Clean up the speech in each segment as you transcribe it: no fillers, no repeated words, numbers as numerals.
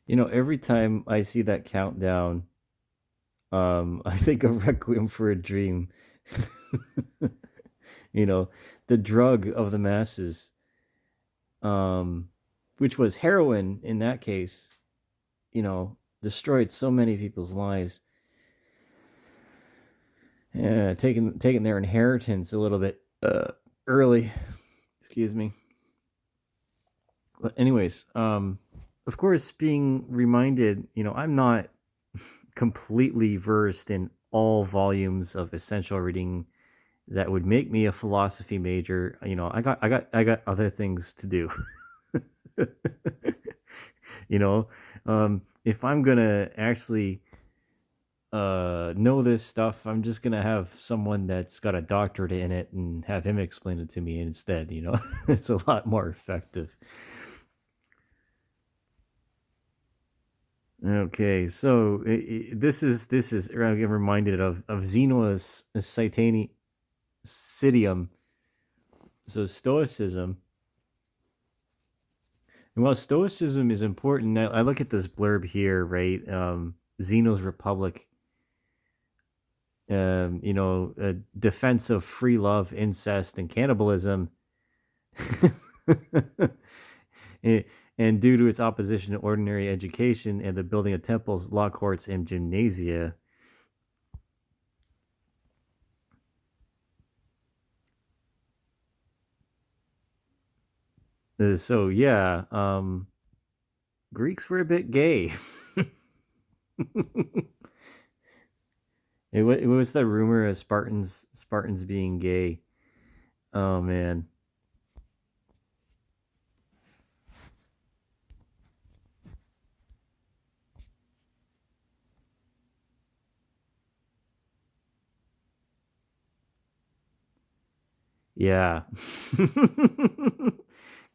Every time I see that countdown, I think of Requiem for a Dream. you know, the drug of the masses, um, which was heroin in that case, destroyed so many people's lives. Yeah, taking their inheritance a little bit early. Excuse me. But anyways, of course, being reminded, I'm not completely versed in all volumes of essential reading that would make me a philosophy major. I got other things to do. you know, if I'm gonna actually know this stuff, I'm just gonna have someone that's got a doctorate in it and have him explain it to me instead. It's a lot more effective. Okay, so this is I'm reminded of Zeno's Citium. So Stoicism. And while Stoicism is important, I look at this blurb here, right? Zeno's Republic. A defense of free love, incest, and cannibalism. and and due to its opposition to ordinary education and the building of temples, law courts, and gymnasia. So yeah, Greeks were a bit gay. It was the rumor of Spartans being gay. Oh man. Yeah.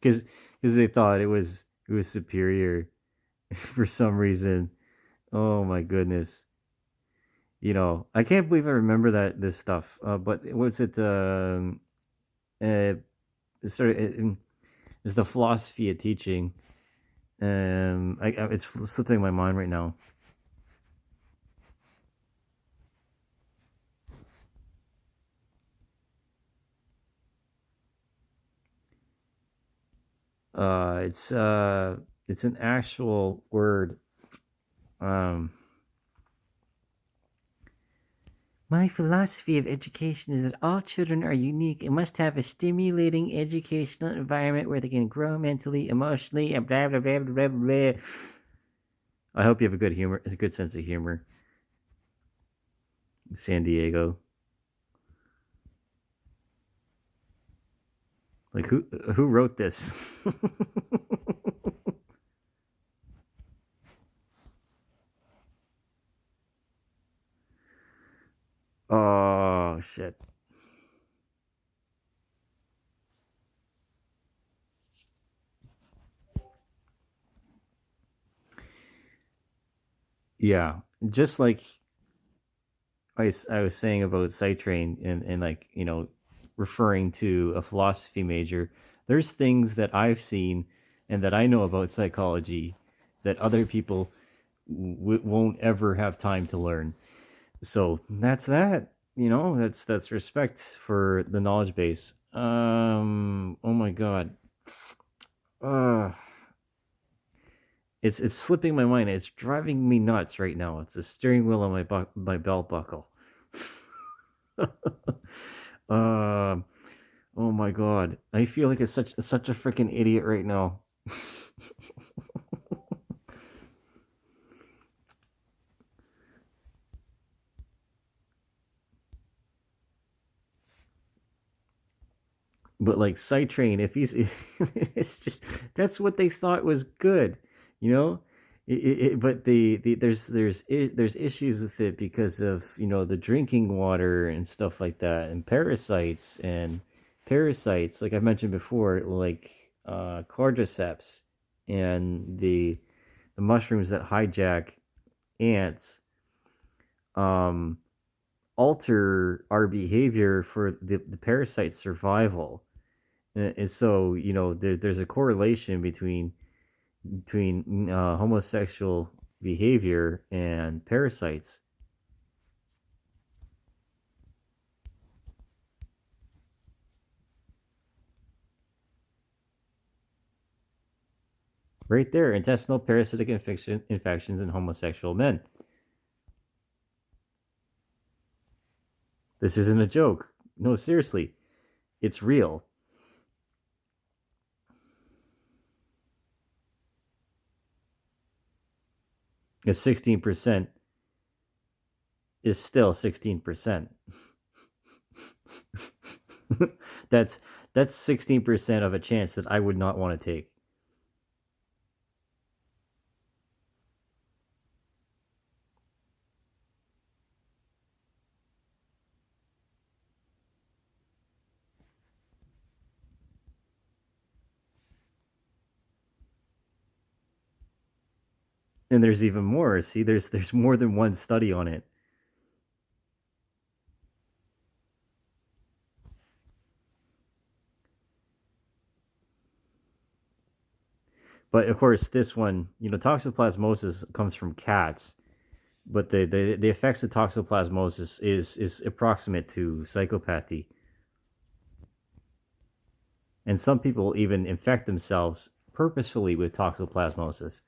Cuz they thought it was superior for some reason. Oh my goodness. I can't believe I remember that this stuff. But what's it uh sort of is the philosophy of teaching. It's slipping my mind right now. It's an actual word. Um My philosophy of education is that all children are unique and must have a stimulating educational environment where they can grow mentally, emotionally, and blah blah blah blah blah. I hope you have a good sense of humor, San Diego. Like who wrote this? Oh shit. Yeah, just like I was saying about sight train and like referring to a philosophy major. There's things that I've seen and that I know about psychology that other people won't ever have time to learn. So that's that. That's respect for the knowledge base. Oh my god. Uh it's slipping my mind. It's driving me nuts right now. It's a steering wheel on my belt buckle. um oh my god. I feel like it's such a freaking idiot right now. But like sight train, if he's it's just that's what they thought was good, you know. But there's issues with it because of the drinking water and stuff like that, and parasites like I mentioned before, like cordyceps and the mushrooms that hijack ants, um alter our behavior for the parasite survival. And so there's a correlation between between homosexual behavior and parasites. Right there, intestinal parasitic infections in homosexual men. This isn't a joke. No, seriously, it's real. Because 16% is still 16%. that's that's 16% of a chance that I would not want to take. And there's even more. See, there's more than one study on it. But of course, this one, toxoplasmosis comes from cats, but the effects of toxoplasmosis is approximate to psychopathy, and some people even infect themselves purposefully with toxoplasmosis.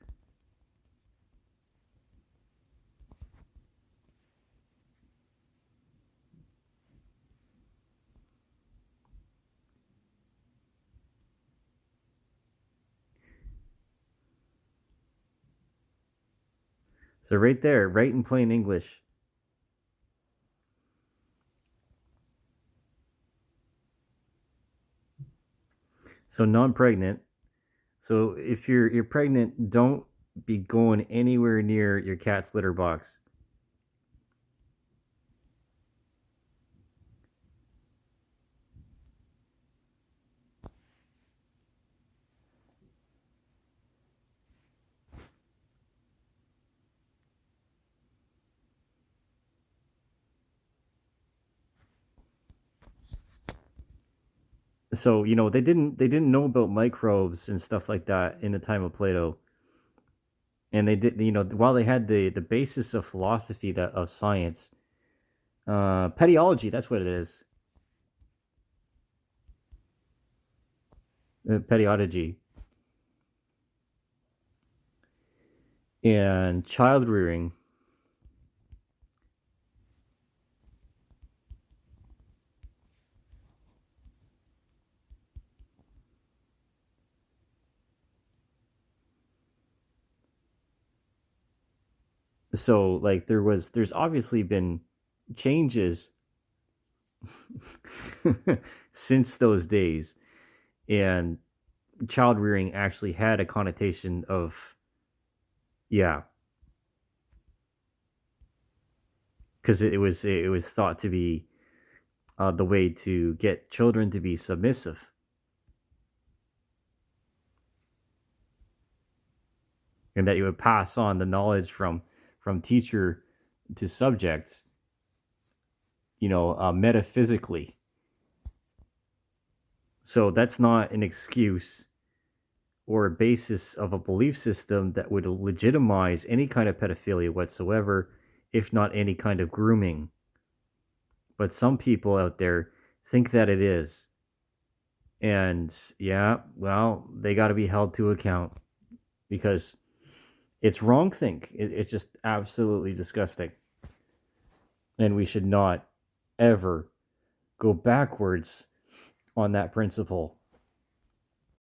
So right there, right in plain English. So non-pregnant. So if you're pregnant, don't be going anywhere near your cat's litter box. So they didn't know about microbes and stuff like that in the time of Plato, and they did while they had the basis of philosophy, that of science, pedagogy, that's what it is. Pedagogy and child rearing. So like there's obviously been changes since those days, and child rearing actually had a connotation of, yeah, because it was thought to be the way to get children to be submissive, and that you would pass on the knowledge from teacher to subjects, metaphysically. So that's not an excuse or a basis of a belief system that would legitimize any kind of pedophilia whatsoever, if not any kind of grooming. But some people out there think that it is. And yeah, well, they got to be held to account, because it's wrong think. It's just absolutely disgusting. And we should not ever go backwards on that principle.